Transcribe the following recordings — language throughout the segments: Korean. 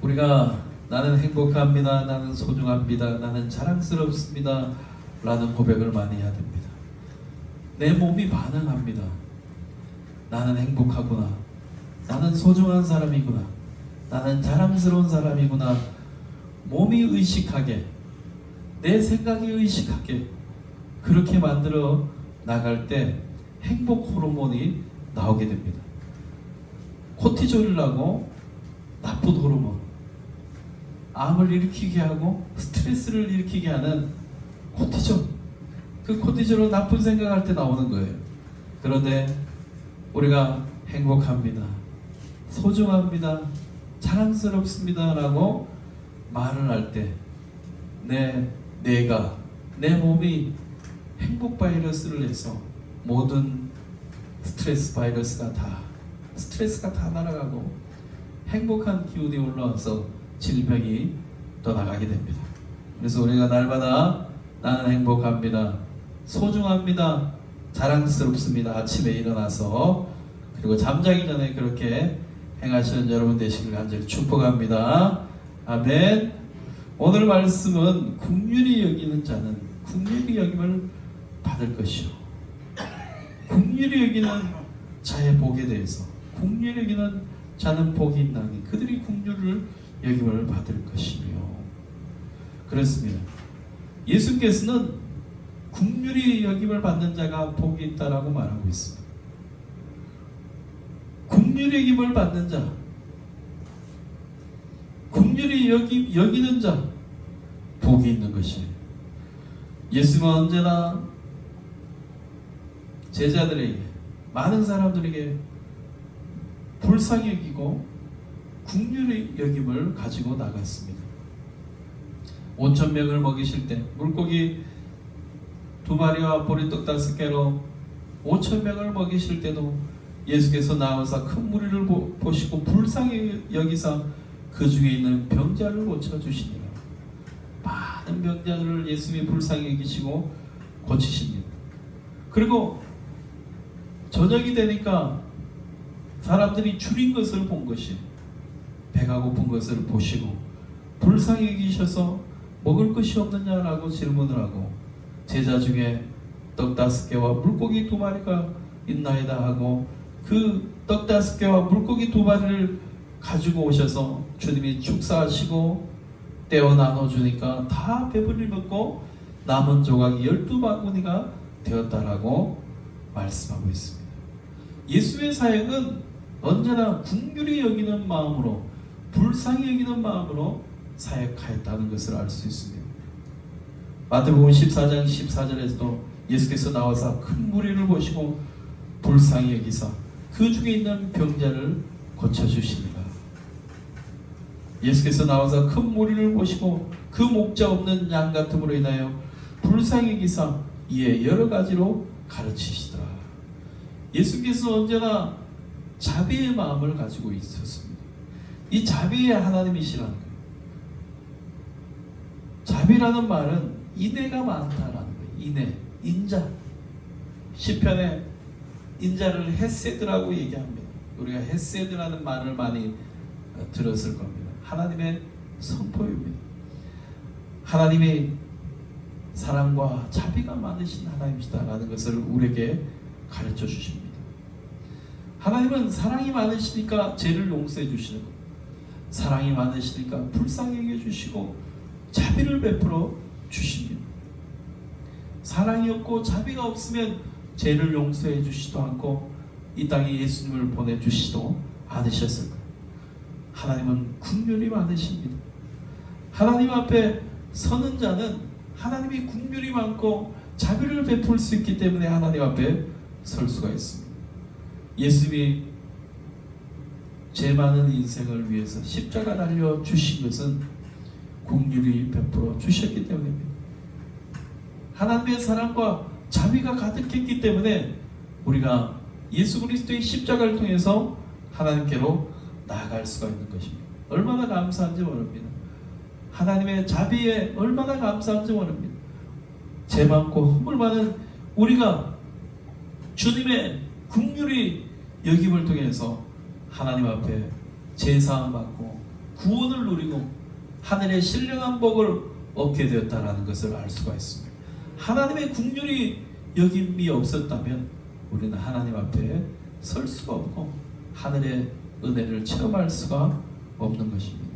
우리가 나는 행복합니다, 나는 소중합니다, 나는 자랑스럽습니다 라는 고백을 많이 해야 됩니다. 내 몸이 반응합니다. 나는 행복하구나, 나는 소중한 사람이구나, 나는 자랑스러운 사람이구나. 몸이 의식하게, 내 생각이 의식하게 그렇게 만들어 나갈 때 행복 호르몬이 나오게 됩니다. 코티졸이라고 나쁜 호르몬, 암을 일으키게 하고 스트레스를 일으키게 하는 코티졸, 그 코티졸은 나쁜 생각할 때 나오는 거예요. 그런데 우리가 행복합니다, 소중합니다, 자랑스럽습니다 라고 말을 할 때 내 몸이 행복 바이러스를 내서 모든 스트레스가 다 날아가고 행복한 기운이 올라와서 질병이 떠나가게 됩니다. 그래서 우리가 날마다 나는 행복합니다, 소중합니다, 자랑스럽습니다 아침에 일어나서, 그리고 잠자기 전에 그렇게 행하시는 여러분 되시길 간절히 축복합니다. 아멘. 오늘 말씀은 긍휼히 여기는 자는 긍휼히 여김을 받을 것이요, 긍휼히 여기는 자의 복에 대해서 긍휼히 여기는 자는 복이 있나니 그들이 긍휼을 여김을 받을 것이며, 그렇습니다. 예수께서는 긍휼히 여김을 받는 자가 복이 있다라고 말하고 있습니다. 긍휼히 여김을 받는 자, 긍휼히 여기는 자, 복이 있는 것이에요. 예수는 언제나 제자들에게, 많은 사람들에게 불쌍히 여기고 긍휼히 여김을 가지고 나갔습니다. 5,000명을 먹이실 때 물고기 2마리와 보리떡 5개로 5,000명을 먹이실 때도 예수께서 나와서 큰 무리를 보시고 불쌍히 여기사 그 중에 있는 병자를 고쳐주시니라. 많은 병자들을 예수님이 불쌍히 여기시고 고치십니다. 그리고 저녁이 되니까 사람들이 줄인 것을 본 것이, 배가 고픈 것을 보시고 불쌍히 여기셔서 먹을 것이 없느냐라고 질문을 하고, 제자 중에 떡 5개와 물고기 2마리가 있나이다 하고 그 떡 5개와 물고기 2마리를 가지고 오셔서 주님이 축사하시고 떼어 나눠주니까 다 배불리 먹고 남은 조각이 12바구니가 되었다라고 말씀하고 있습니다. 예수의 사역은 언제나 긍휼히 여기는 마음으로, 불쌍히 여기는 마음으로 사역하였다는 것을 알 수 있습니다. 마태복음 14장 14절에서도 예수께서 나와서 큰 무리를 보시고 불쌍히 여기사 그 중에 있는 병자를 고쳐주십니다. 예수께서 나와서 큰 무리를 보시고 그 목자 없는 양 같음으로 인하여 불쌍히 여기사 이에 여러 가지로 가르치시더라. 예수께서 언제나 자비의 마음을 가지고 있었습니다. 이 자비의 하나님이시라는 거예요. 자비라는 말은 인애가 많다라는 거예요. 인애, 인자. 시편에 인자를 헤세드라고 얘기합니다. 우리가 헤세드라는 말을 많이 들었을 겁니다. 하나님의 선포입니다. 하나님이 사랑과 자비가 많으신 하나님이시다라는 것을 우리에게 가르쳐 주십니다. 하나님은 사랑이 많으시니까 죄를 용서해 주시는 겁니다. 사랑이 많으시니까 불쌍히 여겨 주시고 자비를 베풀어 주십니다. 사랑이 없고 자비가 없으면 죄를 용서해 주시지도 않고 이 땅에 예수님을 보내주시도 않으셨을 거예요. 하나님은 긍휼이 많으십니다. 하나님 앞에 서는 자는 하나님이 긍휼이 많고 자비를 베풀 수 있기 때문에 하나님 앞에 설 수가 있습니다. 예수님이 죄 많은 인생을 위해서 십자가 달려 주신 것은 긍휼히 베풀어 주셨기 때문입니다. 하나님의 사랑과 자비가 가득했기 때문에 우리가 예수 그리스도의 십자가를 통해서 하나님께로 나아갈 수가 있는 것입니다. 얼마나 감사한지 모릅니다. 하나님의 자비에 얼마나 감사한지 모릅니다. 죄 많고 허물 많은 우리가 주님의 긍휼히 여김을 통해서 하나님 앞에 제사함 받고 구원을 누리고 하늘의 신령한 복을 얻게 되었다는 것을 알 수가 있습니다. 하나님의 긍휼이 여김이 없었다면 우리는 하나님 앞에 설 수가 없고 하늘의 은혜를 체험할 수가 없는 것입니다.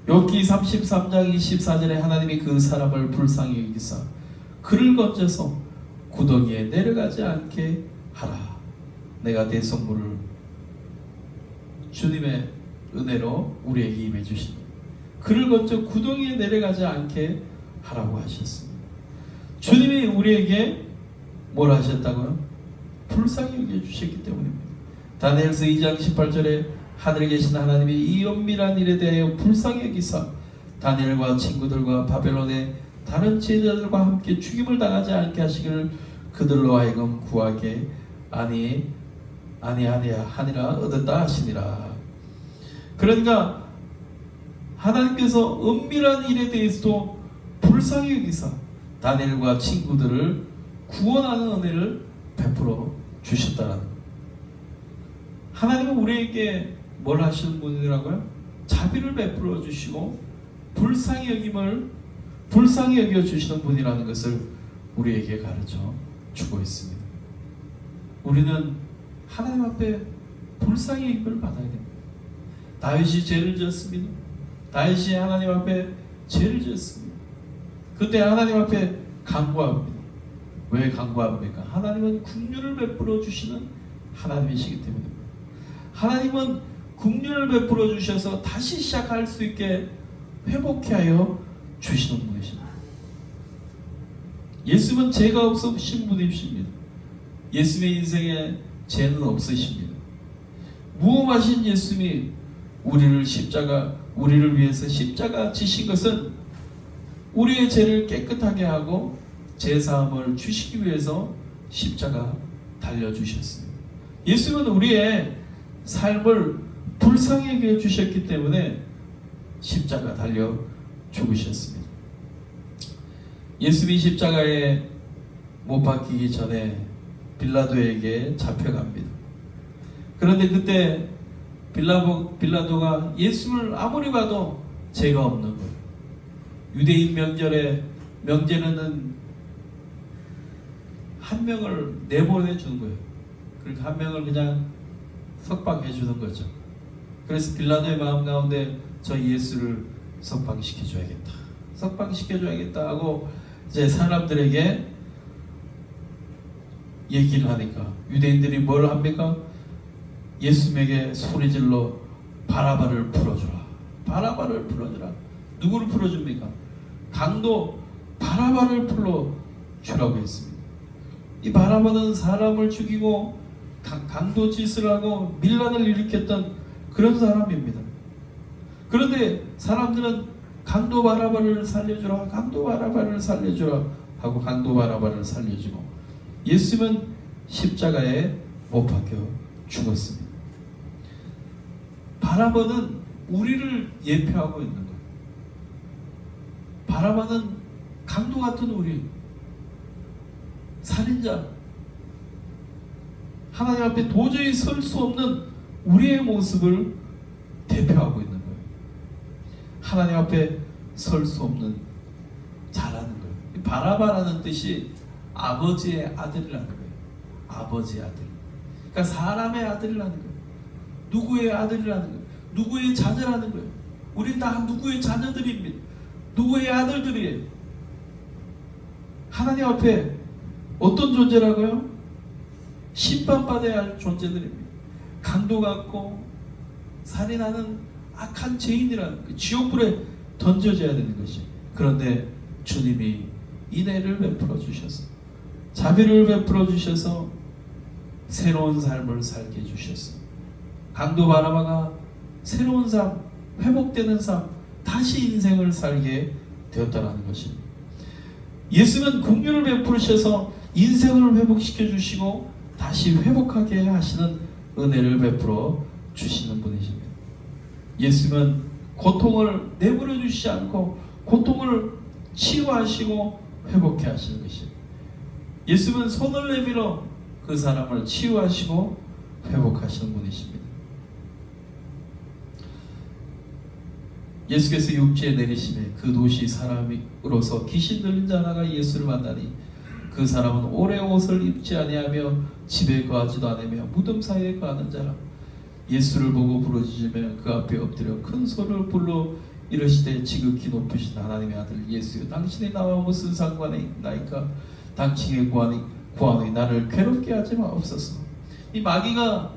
욥기 33장 24절에 하나님이 그 사람을 불쌍히 여기사 그를 건져서 구덩이에 내려가지 않게 하라. 내가 대성물을 주님의 은혜로 우리에게 임해 주시니 그를 건져 구덩이에 내려가지 않게 하라고 하셨습니다. 주님이 우리에게 뭘 하셨다고요? 불쌍히 여겨주셨기 때문입니다. 다니엘서 2장 18절에 하늘에 계신 하나님이 이 은밀한 일에 대하여 불쌍히 여기사 다니엘과 친구들과 바벨론의 다른 제자들과 함께 죽임을 당하지 않게 하시기를 그들로 하여금 구하게 아니하니라 얻었다 하시니라. 그러니까 하나님께서 은밀한 일에 대해서도 불쌍히 여기사 다니엘과 친구들을 구원하는 은혜를 베풀어 주셨다는 것. 하나님은 우리에게 뭘 하시는 분이라고요? 자비를 베풀어 주시고 불쌍히 여겨 주시는 분이라는 것을 우리에게 가르쳐 주고 있습니다. 우리는 하나님 앞에 불쌍히 여김을 받아야 됩니다. 다윗이 죄를 지었습니다. 다윗이 하나님 앞에 죄를 지었습니다. 그때 하나님 앞에 간구합니다. 왜 간구합니까? 하나님은 긍휼을 베풀어 주시는 하나님이시기 때문입니다. 하나님은 긍휼을 베풀어 주셔서 다시 시작할 수 있게 회복케 하여 주시는 분이십니다. 예수님은 죄가 없으신 분이십니다. 예수님의 인생에 죄는 없으십니다. 무험하신 예수님이 우리를 위해서 십자가 지신 것은 우리의 죄를 깨끗하게 하고 죄사함을 주시기 위해서 십자가 달려주셨습니다. 예수님은 우리의 삶을 불쌍히 여겨 주셨기 때문에 십자가 달려 죽으셨습니다. 예수님이 십자가에 못 박히기 전에 빌라도에게 잡혀갑니다. 그런데 그때 빌라도가 예수를 아무리 봐도 죄가 없는 거예요. 유대인 명제는 한 명을 내보내 주는 거예요. 그러니까 한 명을 그냥 석방해 주는 거죠. 그래서 빌라도의 마음 가운데 저 예수를 석방시켜 줘야겠다 하고 이제 사람들에게 얘기를 하니까 유대인들이 뭘 합니까? 예수님에게 소리질러 바라바를 풀어주라. 누구를 풀어줍니까? 강도 바라바를 풀어주라고 했습니다. 이 바라바는 사람을 죽이고 강도 짓을 하고 밀란을 일으켰던 그런 사람입니다. 그런데 사람들은 강도 바라바를 살려주라 하고 강도 바라바를 살려주고 예수님은 십자가에 못 박혀 죽었습니다. 바라바는 우리를 예표하고 있는 거예요. 바라바는 강도 같은 우리, 살인자, 하나님 앞에 도저히 설 수 없는 우리의 모습을 대표하고 있는 거예요. 하나님 앞에 설 수 없는 자라는 거예요. 바라바라는 뜻이 아버지의 아들이라는 거예요. 아버지의 아들. 그러니까 사람의 아들이라는 거예요. 누구의 아들이라는 거예요. 누구의 자녀라는 거예요. 우린 다 누구의 자녀들입니다. 누구의 아들들이에요. 하나님 앞에 어떤 존재라고요? 심판받아야 할 존재들입니다. 강도 같고 살인하는 악한 죄인이라는 그 지옥불에 던져져야 되는 것이. 그런데 주님이 인애를 베풀어 주셔서 자비를 베풀어 주셔서 새로운 삶을 살게 해주셨어. 강도 바라바가 새로운 삶, 회복되는 삶, 다시 인생을 살게 되었다는 것입니다. 예수는 긍휼을 베푸셔서 인생을 회복시켜 주시고 다시 회복하게 하시는 은혜를 베풀어 주시는 분이십니다. 예수는 고통을 내버려 주시지 않고 고통을 치유하시고 회복해 하시는 것입니다. 예수는 손을 내밀어 그 사람을 치유하시고 회복하시는 분이십니다. 예수께서 육지에 내리심에 그 도시 사람으로서 귀신 들린 자 하나가 예수를 만나니 그 사람은 오래 옷을 입지 아니하며 집에 거하지도 않으며 무덤 사이에 거하는 자라. 예수를 보고 부르짖으며 그 앞에 엎드려 큰 소리를 불러 이르시되 지극히 높으신 하나님의 아들 예수여, 당신이 나와 무슨 상관이 있나이까? 당신의 구하니 나를 괴롭게 하지 마옵소서. 이 마귀가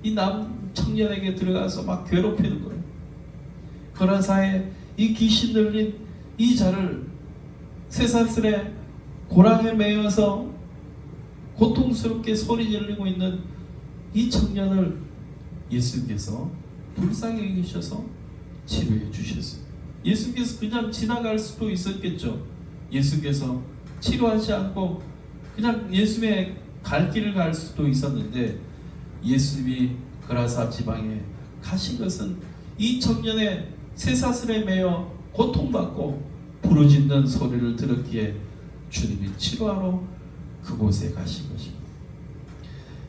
이 남 청년에게 들어가서 막 괴롭히는 거예요. 거라사에 이 귀신 들린 이 자를 쇠사슬에 고랑에 매여서 고통스럽게 소리 지르고 있는 이 청년을 예수께서 불쌍히 여기셔서 치료해 주셨어요. 예수께서 그냥 지나갈 수도 있었겠죠. 예수께서 치료하지 않고 그냥 예수님의 갈 길을 갈 수도 있었는데, 예수님이 거라사 지방에 가신 것은 이 청년의 쇠사슬에 매여 고통받고 부르짖는 소리를 들었기에 주님이 치료하러 그곳에 가신 것입니다.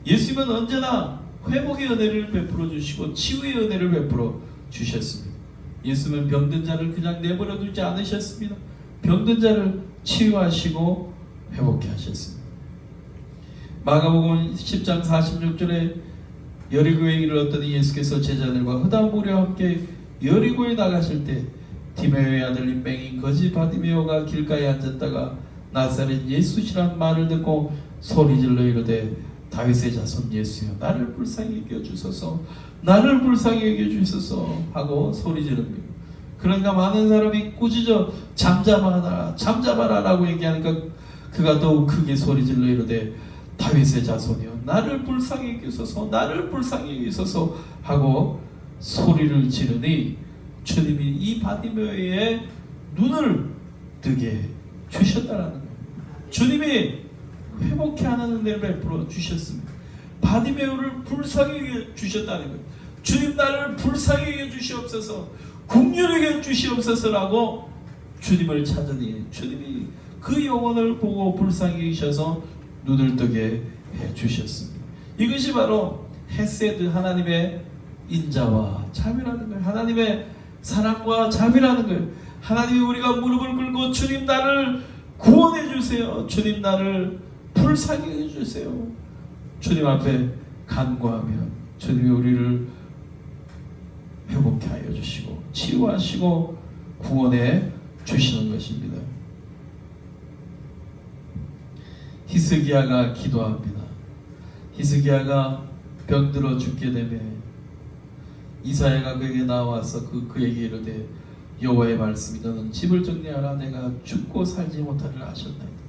예수님은 언제나 회복의 은혜를 베풀어 주시고 치유의 은혜를 베풀어 주셨습니다. 예수님은 병든 자를 그냥 내버려 두지 않으셨습니다. 병든 자를 치유하시고 회복케 하셨습니다. 마가복음 10장 46절에 여리고에 이르렀더니 예수께서 제자들과 흑암 무리와 함께 여리고에 나가실 때 디메오의 아들 인명인 거지 바디메오가 길가에 앉았다가 나사렛 예수시란 말을 듣고 소리질러 이르되 다윗의 자손 예수여, 나를 불쌍히 여겨주소서, 나를 불쌍히 여겨주소서 하고 소리지릅니다. 그러니까 많은 사람이 꾸짖어 잠잠하라 라고 얘기하니까 그가 더욱 크게 소리질러 이르되 다윗의 자손이여, 나를 불쌍히 여기소서, 나를 불쌍히 여기소서 하고 소리를 지르니 주님이 이 바디메오의 눈을 뜨게 주셨다라는 거예요. 주님이 회복케 하는 은혜를 베풀어 주셨습니다. 바디메오를 불쌍히 여겨 주셨다는 거예요. 주님, 나를 불쌍히 여겨 주시옵소서, 긍휼히 여겨 주시옵소서라고 주님을 찾으니 주님이 그 영혼을 보고 불쌍히 여기셔서 눈을 뜨게 해 주셨습니다. 이것이 바로 헤세드, 하나님의 인자와 자비라는 거예요. 하나님의 사랑과 자비라는 거예요. 하나님이 우리가 무릎을 꿇고 주님 나를 구원해 주세요, 주님 나를 불쌍히 해 주세요, 주님 앞에 간구하면 주님이 우리를 회복케 하여 주시고 치유하시고 구원해 주시는 것입니다. 히스기야가 기도합니다. 히스기야가 병들어 죽게 되면 이사야가 그에게 나와서 그에게 이르되 여호와의 말씀이 너는 집을 정리하라, 내가 죽고 살지 못하리라 하셨나이다.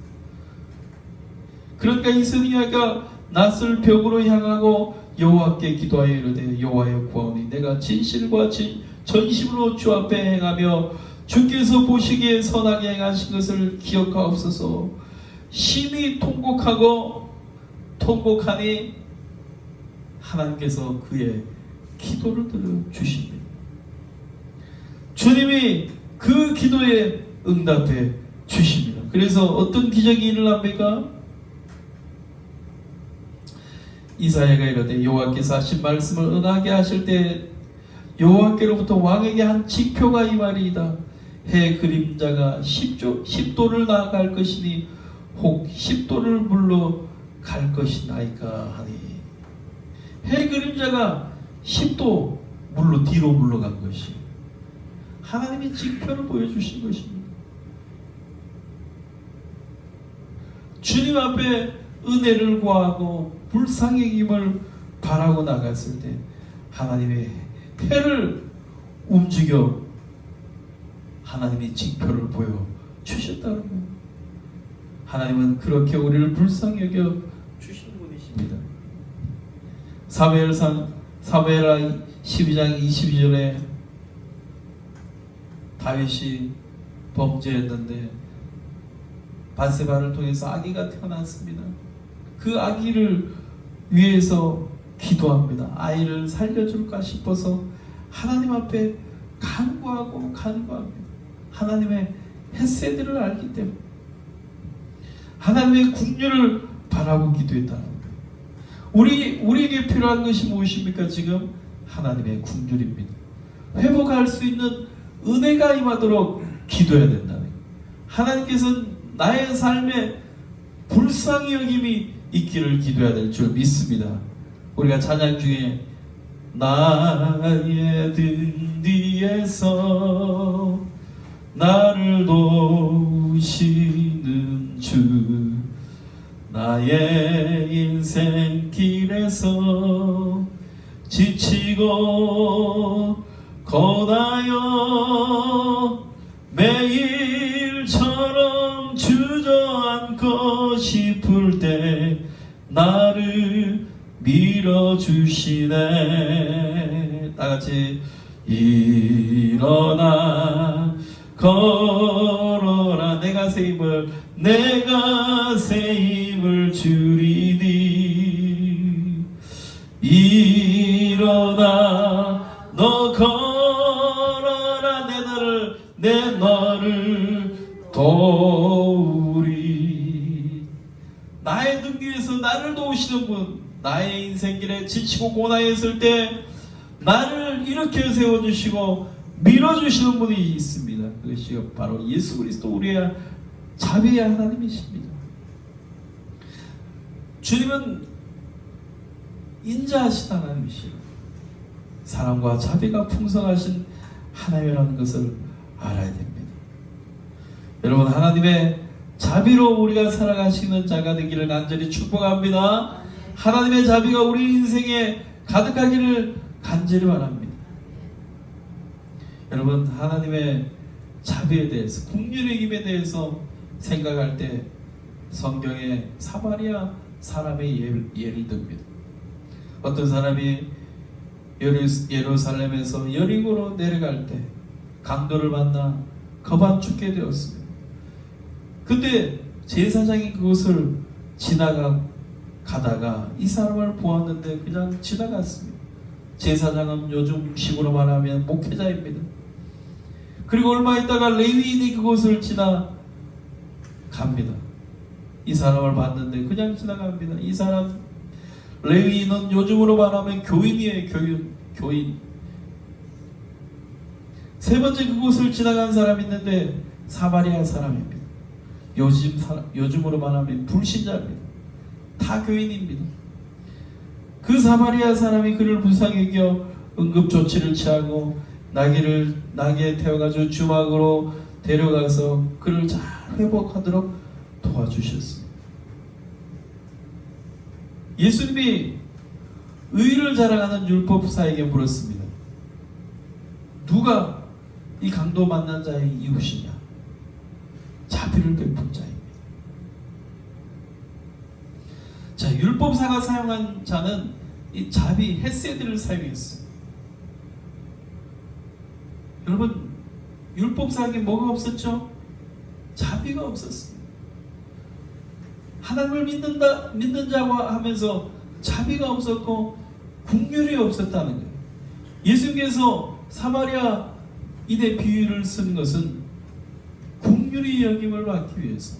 그러니까 히스기야가 낯을 벽으로 향하고 여호와께 기도하여 이르되 여호와여 구하오니 내가 진실과 전심으로 주 앞에 행하며 주께서 보시기에 선하게 행하신 것을 기억하옵소서. 심히 통곡하니 하나님께서 그의 기도를 들어주십니다. 주님이 그 기도에 응답해 주십니다. 그래서 어떤 기적이 일어납니까? 이사야가 이르되 여호와께서 하신 말씀을 응하게 하실 때 여호와께로부터 왕에게 한 지표가 임하리이다. 해 그림자가 10도를 나아갈 것이니 혹 10도를 물러갈 것이나이까 하니, 해 그림자가 10도 뒤로 물러간 것이 하나님의 지표를 보여주신 것입니다. 주님 앞에 은혜를 구하고 불쌍히 힘을 바라고 나갔을 때 하나님의 해를 움직여 하나님의 지표를 보여주셨다는 거예요. 하나님은 그렇게 우리를 불쌍히 여겨 주시는 분이십니다. 사무엘하 12장 22절에 다윗이 범죄했는데 밧세바를 통해서 아기가 태어났습니다. 그 아기를 위해서 기도합니다. 아이를 살려줄까 싶어서 하나님 앞에 간구합니다. 하나님의 헤세드를 알기 때문에 하나님의 긍휼을 바라고 기도했다는 거예요. 우리에게 필요한 것이 무엇입니까? 지금 하나님의 긍휼입니다. 회복할 수 있는 은혜가 임하도록 기도해야 된다는 거예요. 하나님께서는 나의 삶에 불쌍히 여김이 있기를 기도해야 될 줄 믿습니다. 우리가 찬양 중에 나의 등 뒤에서 나를 도우시는 주, 나의 인생 길에서 지치고 고나여 매일처럼 주저앉고 싶을 때 나를 밀어주시네. 다같이 일어나 걸어라 내가 새 힘을 주리니 일어나 너 걸어라 내 너를 도우리. 나의 등 뒤에서 나를 도우시는 분, 나의 인생길에 지치고 고나했을 때 나를 일으켜 세워주시고 밀어주시는 분이 있습니다. 그것이 바로 예수 그리스도 우리의 자비의 하나님이십니다. 주님은 인자하신 하나님이시고 사랑과 자비가 풍성하신 하나님이라는 것을 알아야 됩니다. 여러분, 하나님의 자비로 우리가 살아가시는 자가 되기를 간절히 축복합니다. 하나님의 자비가 우리 인생에 가득하기를 간절히 바랍니다. 여러분, 하나님의 자비에 대해서, 긍휼의 힘에 대해서 생각할 때 성경에 사마리아 사람의 예를 듭니다. 어떤 사람이 예루살렘에서 여리고로 내려갈 때 강도를 만나 거반 죽게 되었습니다. 그때 제사장이 그곳을 지나가다가 이 사람을 보았는데 그냥 지나갔습니다. 제사장은 요즘식으로 말하면 목회자입니다. 그리고 얼마 있다가 레위인이 그곳을 지나갑니다. 이 사람을 봤는데 그냥 지나갑니다. 이 사람 레위인은 요즘으로 말하면 교인이에요. 교인. 세 번째 그곳을 지나간 사람이 있는데 사마리아 사람입니다. 요즘으로 말하면 불신자입니다. 다 교인입니다. 그 사마리아 사람이 그를 불쌍히 여겨 응급조치를 취하고 나귀에 태워가지고 주막으로 데려가서 그를 잘 회복하도록 도와주셨습니다. 예수님이 의를 자랑하는 율법사에게 물었습니다. 누가 이 강도 만난 자의 이웃이냐? 자비를 베푼 자입니다. 자, 율법사가 사용한 자는 이 자비, 헤세드를 사용했어요. 여러분, 율법사에게 뭐가 없었죠? 자비가 없었습니다. 하나님을 믿는 자와 하면서 자비가 없었고 긍휼이 없었다는 거예요. 예수님께서 사마리아 인의 비유를 쓴 것은 긍휼히 여김을 받기 위해서,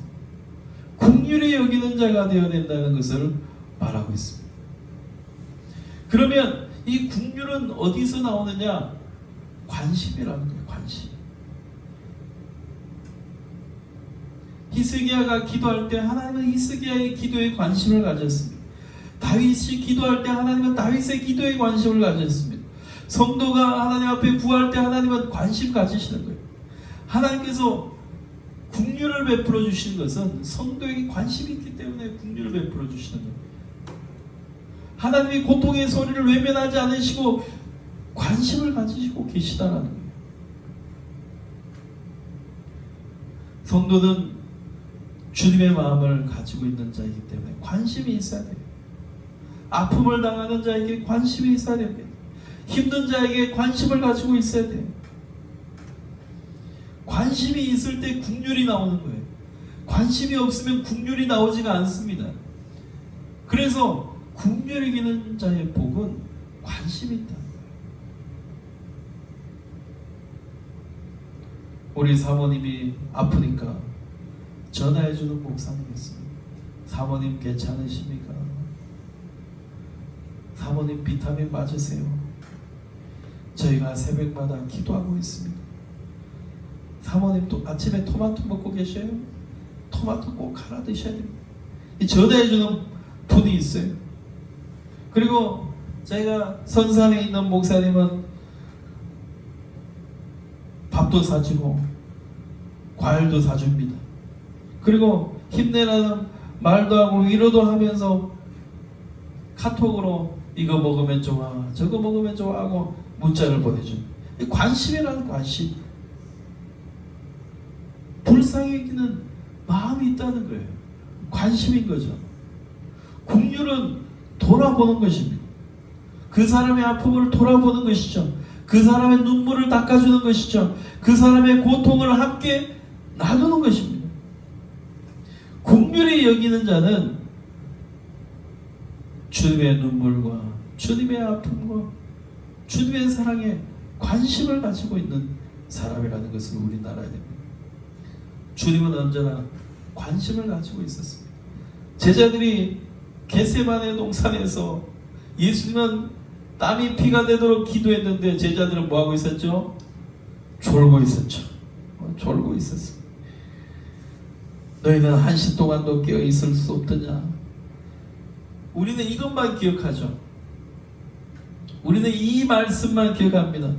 긍휼히 여기는 자가 되어야 된다는 것을 말하고 있습니다. 그러면 이 긍휼은 어디서 나오느냐? 관심이라는 거예요. 관심. 히스기야가 기도할 때 하나님은 히스기야의 기도에 관심을 가졌습니다. 다윗이 기도할 때 하나님은 다윗의 기도에 관심을 가졌습니다. 성도가 하나님 앞에 구할 때 하나님은 관심 가지시는 거예요. 하나님께서 긍휼을 베풀어 주시는 것은 성도에게 관심이 있기 때문에 긍휼을 베풀어 주시는 거예요. 하나님이 고통의 소리를 외면하지 않으시고 관심을 가지시고 계시다라는 거예요. 성도는 주님의 마음을 가지고 있는 자이기 때문에 관심이 있어야 돼요. 아픔을 당하는 자에게 관심이 있어야 됩니다. 힘든 자에게 관심을 가지고 있어야 돼요. 관심이 있을 때 긍휼이 나오는 거예요. 관심이 없으면 긍휼이 나오지가 않습니다. 그래서 긍휼히 여기는 자의 복은 관심이 있다. 우리 사모님이 아프니까 전화해주는 목사님 있습니다. 사모님 괜찮으십니까? 사모님 비타민 맞으세요? 저희가 새벽마다 기도하고 있습니다. 사모님 또 아침에 토마토 먹고 계셔요? 토마토 꼭 하나 드셔야 됩니다. 전해주는 분이 있어요. 그리고 저희가 선산에 있는 목사님은 밥도 사주고 과일도 사줍니다. 그리고 힘내라는 말도 하고 위로도 하면서 카톡으로 이거 먹으면 좋아, 저거 먹으면 좋아 하고 문자를 보내줍니다. 관심이라는 관심. 불쌍해지는 마음이 있다는 거예요. 관심인 거죠. 긍휼은 돌아보는 것입니다. 그 사람의 아픔을 돌아보는 것이죠. 그 사람의 눈물을 닦아주는 것이죠. 그 사람의 고통을 함께 나누는 것입니다. 긍휼히 여기는 자는 주님의 눈물과 주님의 아픔과 주님의 사랑에 관심을 가지고 있는 사람이라는 것을 우리는 알아야 됩니다. 주님은 언제나 관심을 가지고 있었습니다. 제자들이 겟세마네 동산에서 예수님은 땀이 피가 되도록 기도했는데 제자들은 뭐하고 있었죠? 졸고 있었죠. 졸고 있었습니다. 너희는 한시 동안도 깨어 있을 수 없더냐? 우리는 이것만 기억하죠. 우리는 이 말씀만 기억합니다.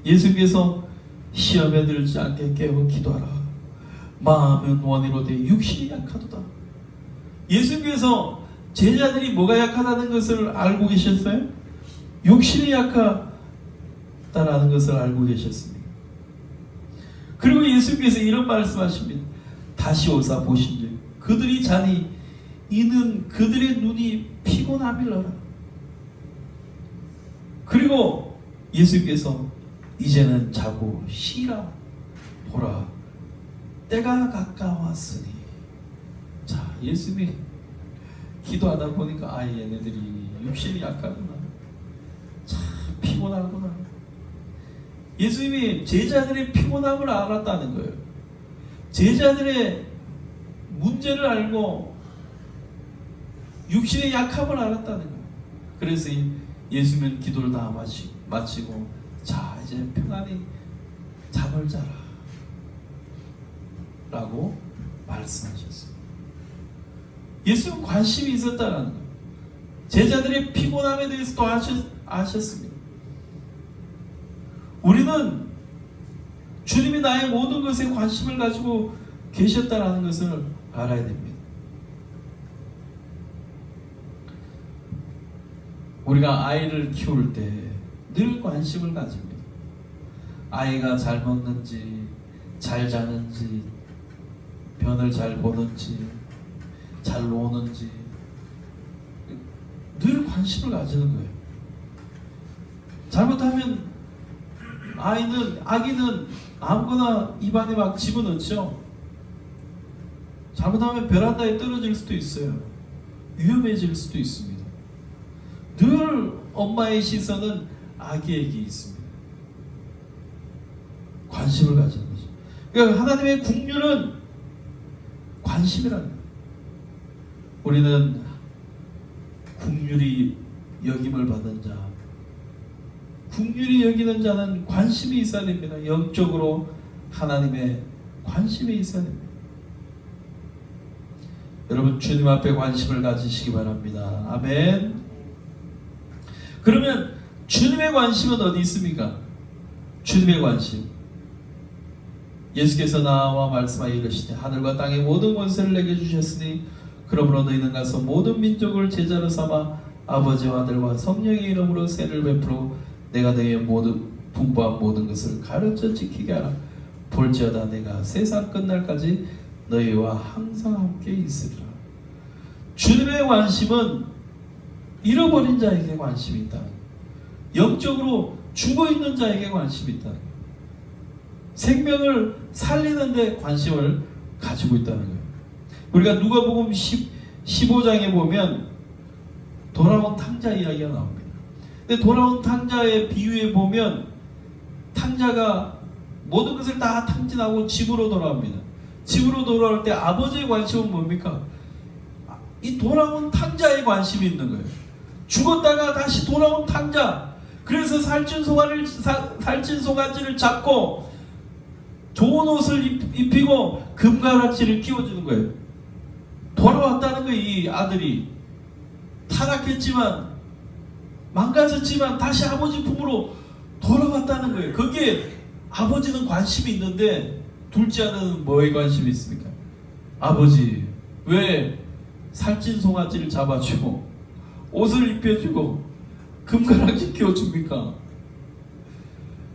예수께서 시험에 들지 않게 깨어 기도하라. 마음은 원이로되 육신이 약하도다. 예수께서 제자들이 뭐가 약하다는 것을 알고 계셨어요? 육신이 약하다라는 것을 알고 계셨습니다. 그리고 예수께서 이런 말씀하십니다. 다시 오사 보신즉 그들이 자니 이는 그들의 눈이 피곤함이러라. 그리고 예수께서 이제는 자고 쉬라. 보라 때가 가까웠으니. 자, 예수님이 기도하다 보니까 얘네들이 육신이 약하구나, 참 피곤하구나. 예수님이 제자들의 피곤함을 알았다는 거예요. 제자들의 문제를 알고 육신의 약함을 알았다는 거예요. 그래서 예수님은 기도를 다 마치고 자, 이제 평안히 잠을 자라 라고 말씀하셨습니다. 예수님은 관심이 있었다는 거예요. 제자들의 피곤함에 대해서도 아셨습니다. 우리는 주님이 나의 모든 것에 관심을 가지고 계셨다는 것을 알아야 됩니다. 우리가 아이를 키울 때 늘 관심을 가집니다. 아이가 잘 먹는지, 잘 자는지, 변을 잘 보는지, 잘 노는지 늘 관심을 가지는 거예요. 잘못하면 아기는 아무거나 입안에 막 집어넣죠. 잘못하면 베란다에 떨어질 수도 있어요. 위험해질 수도 있습니다. 늘 엄마의 시선은 아기에게 있습니다. 관심을 가지는 거죠. 그러니까 하나님의 긍휼은 관심이라는 거예요. 우리는 긍휼히 여김을 받은 자, 긍휼히 여기는 자는 관심이 있어야 됩니다. 영적으로 하나님의 관심이 있어야 됩니다. 여러분, 주님 앞에 관심을 가지시기 바랍니다. 아멘. 그러면 주님의 관심은 어디 있습니까? 주님의 관심, 예수께서 나와 말씀하여 이르시되 하늘과 땅의 모든 권세를 내게 주셨으니 그러므로 너희는 가서 모든 민족을 제자로 삼아 아버지와 아들과 성령의 이름으로 세를 베풀어 내가 너희의 모든 분부한 모든 것을 가르쳐 지키게 하라. 볼지어다 내가 세상 끝날까지 너희와 항상 함께 있으리라. 주님의 관심은 잃어버린 자에게 관심이 있다. 영적으로 죽어있는 자에게 관심이 있다. 생명을 살리는 데 관심을 가지고 있다는 거예요. 우리가 누가복음 15장에 보면 돌아온 탕자 이야기가 나옵니다. 근데 돌아온 탕자의 비유에 보면 탕자가 모든 것을 다 탕진하고 집으로 돌아옵니다. 집으로 돌아올 때 아버지의 관심은 뭡니까? 이 돌아온 탕자의 관심이 있는 거예요. 죽었다가 다시 돌아온 탕자. 그래서 살찐 송아지를 잡고 좋은 옷을 입히고 금가락지를 끼워주는 거예요. 돌아왔다는 거예요. 이 아들이 타락했지만 망가졌지만 다시 아버지 품으로 돌아왔다는 거예요. 거기에 아버지는 관심이 있는데 둘째 아들은 뭐에 관심이 있습니까? 아버지 왜 살찐 송아지를 잡아주고 옷을 입혀주고 금가락지 끼워줍니까?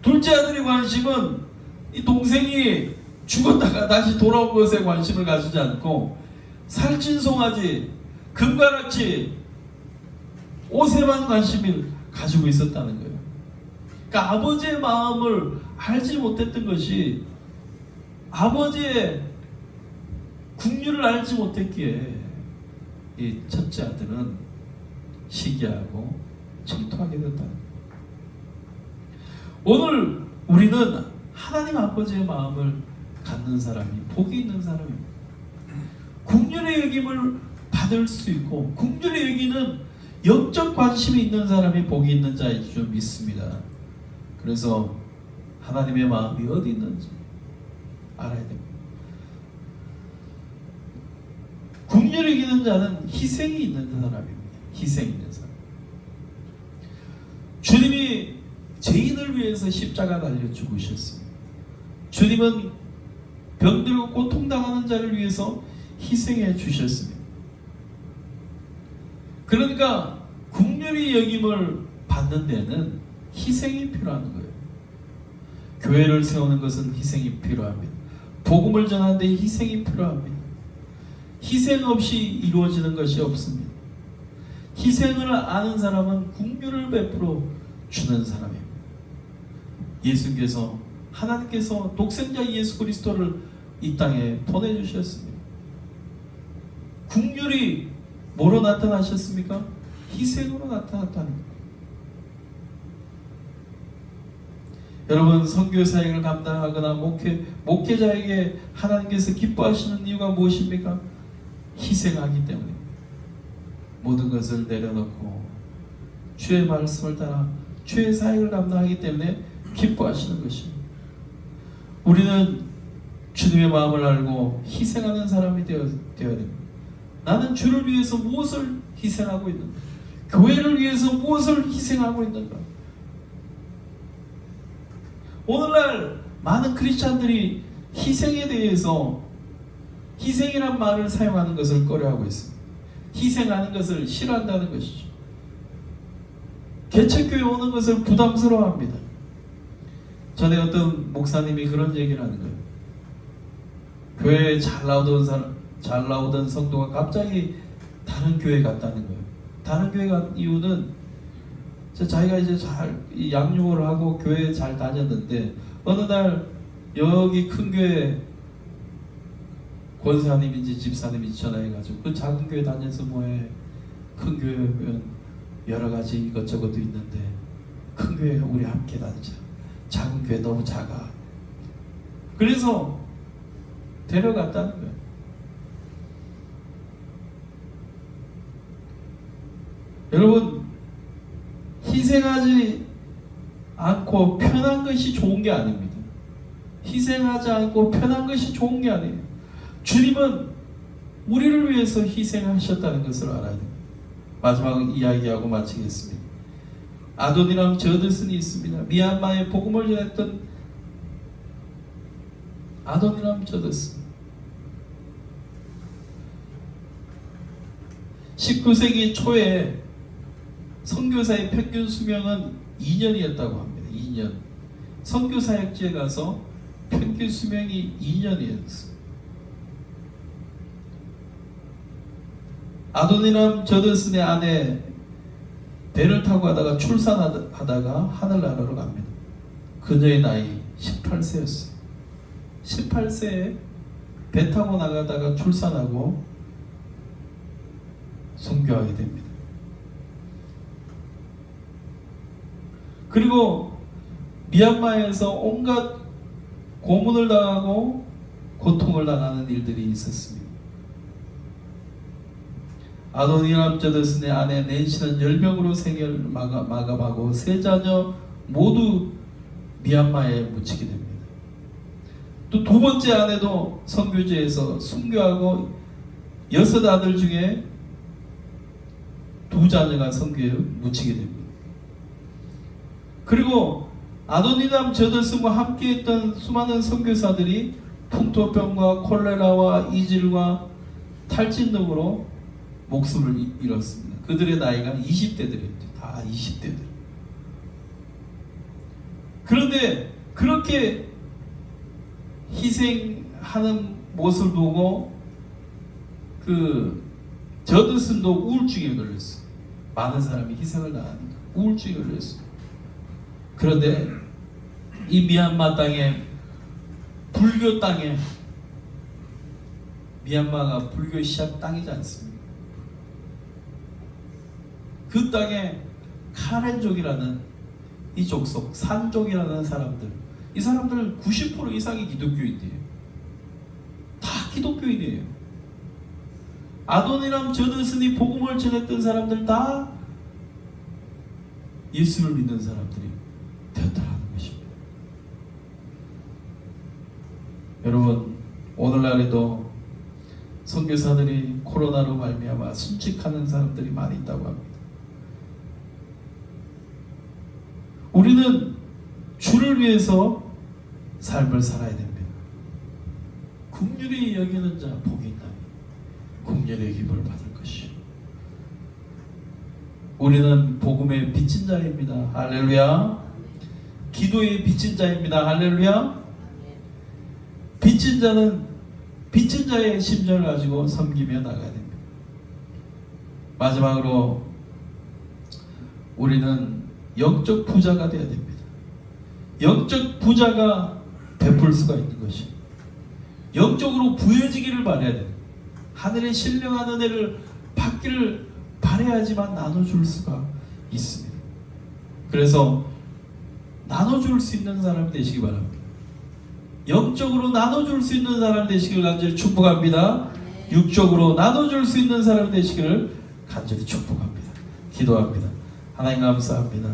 둘째 아들의 관심은 이 동생이 죽었다가 다시 돌아온 것에 관심을 가지지 않고 살찐 송아지, 금가락지, 옷에만 관심을 가지고 있었다는 거예요. 그러니까 아버지의 마음을 알지 못했던 것이 아버지의 국류를 알지 못했기에 이 첫째 아들은 시기하고 질투하게 됐다는 거예요. 오늘 우리는 하나님 아버지의 마음을 갖는 사람이 복이 있는 사람입니다. 국률의 여김을 받을 수 있고 국률의 여기는 영적 관심이 있는 사람이 복이 있는 자인 줄 믿습니다. 그래서 하나님의 마음이 어디 있는지 알아야 됩니다. 국률을 이기는 자는 희생이 있는 사람입니다. 희생 있는 사람. 주님이 죄인을 위해서 십자가 달려 죽으셨습니다. 주님은 병들고 고통당하는 자를 위해서 희생해 주셨습니다. 그러니까 국률의 여김을 받는 데는 희생이 필요한 거예요. 교회를 세우는 것은 희생이 필요합니다. 복음을 전하는 데 희생이 필요합니다. 희생 없이 이루어지는 것이 없습니다. 희생을 아는 사람은 국률을 베풀어 주는 사람입니다. 예수께서 하나님께서 독생자 예수 그리스도를 이 땅에 보내주셨습니다. 국률이 뭐로 나타나셨습니까? 희생으로 나타났다는 거예요. 여러분 선교 사역을 감당하거나 목회자에게 하나님께서 기뻐하시는 이유가 무엇입니까? 희생하기 때문입니다. 모든 것을 내려놓고 주의 말씀을 따라 주의 사역을 감당하기 때문에 기뻐하시는 것입니다. 우리는 주님의 마음을 알고 희생하는 사람이 되어야 됩니다. 나는 주를 위해서 무엇을 희생하고 있는가? 교회를 위해서 무엇을 희생하고 있는가? 오늘날 많은 크리스찬들이 희생에 대해서 희생이란 말을 사용하는 것을 꺼려하고 있습니다. 희생하는 것을 싫어한다는 것이죠. 개척교회 오는 것을 부담스러워합니다. 전에 어떤 목사님이 그런 얘기를 하는 거예요. 교회에 잘 나오던 성도가 갑자기 다른 교회 갔다는 거예요. 다른 교회 간 이유는 자기가 이제 잘 양육을 하고 교회에 잘 다녔는데 어느 날 여기 큰 교회 권사님인지 집사님인지 전화해가지고 그 작은 교회 다녀서 뭐해? 큰 교회면 여러 가지 이것저것도 있는데 큰 교회 우리 함께 다니자. 작은 교회 너무 작아. 그래서 데려갔다는 거예요. 여러분 희생하지 않고 편한 것이 좋은 게 아닙니다. 희생하지 않고 편한 것이 좋은 게 아니에요. 주님은 우리를 위해서 희생하셨다는 것을 알아야 됩니다. 마지막 이야기하고 마치겠습니다. 아도니람 저드슨이 있습니다. 미얀마에 복음을 전했던 아도니람 저드슨. 19세기 초에 선교사의 평균 수명은 2년이었다고 합니다. 2년. 선교사역지에 가서 평균 수명이 2년이었어요. 아도니람 저드슨의 아내 배를 타고 가다가 출산하다가 하늘나라로 갑니다. 그녀의 나이 18세였어요. 18세에 배 타고 나가다가 출산하고 선교하게 됩니다. 그리고 미얀마에서 온갖 고문을 당하고 고통을 당하는 일들이 있었습니다. 아도니람 저드슨의 아내 낸시는 열병으로 생을 마감하고 세 자녀 모두 미얀마에 묻히게 됩니다. 또 두 번째 아내도 선교지에서 순교하고 6 아들 중에 2 자녀가 선교에 묻히게 됩니다. 그리고 아도니람 저더슨과 함께했던 수많은 선교사들이 풍토병과 콜레라와 이질과 탈진 등으로 목숨을 잃었습니다. 그들의 나이가 20대들이었죠. 다 20대들. 그런데 그렇게 희생하는 모습을 보고 그 저더슨도 우울증에 걸렸어요. 많은 사람이 희생을 당하니까 우울증에 걸렸어요. 그런데 이 미얀마 땅에, 불교 땅에, 미얀마가 불교 시작 땅이지 않습니까? 그 땅에 카렌족이라는 이 족속, 산족이라는 사람들, 이 사람들 90% 이상이 기독교인이에요. 다 기독교인이에요. 아도니람 저더슨이 복음을 전했던 사람들 다 예수를 믿는 사람들이 되었다는 것입니다. 여러분, 오늘날에도 선교사들이 코로나로 말미암아 순직하는 사람들이 많이 있다고 합니다. 우리는 주를 위해서 삶을 살아야 됩니다. 긍휼히 여기는 자 복이 있나니 긍휼의 기쁨을 받을 것이요. 우리는 복음의 빚진 자입니다. 할렐루야. 기도의 빚진 자입니다. 할렐루야. 빚진 자는 빚진 자의 심정을 가지고 섬기며 나가야 됩니다. 마지막으로 우리는 영적 부자가 되어야 됩니다. 영적 부자가 베풀 수가 있는 것이, 영적으로 부여지기를 바라야 됩니다. 하늘의 신령한 은혜를 받기를 바라야지만 나눠줄 수가 있습니다. 그래서 나눠줄 수 있는 사람이 되시기 바랍니다. 영적으로 나눠줄 수 있는 사람이 되시기를 간절히 축복합니다. 육적으로 나눠줄 수 있는 사람이 되시기를 간절히 축복합니다. 기도합니다. 하나님 감사합니다.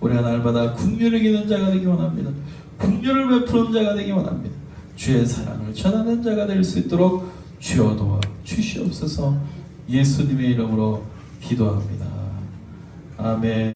우리가 날마다 긍휼을 기는 자가 되기 원합니다. 긍휼을 베푸는 자가 되기 원합니다. 주의 사랑을 전하는 자가 될 수 있도록 주여 도와 주시옵소서. 예수님의 이름으로 기도합니다. 아멘.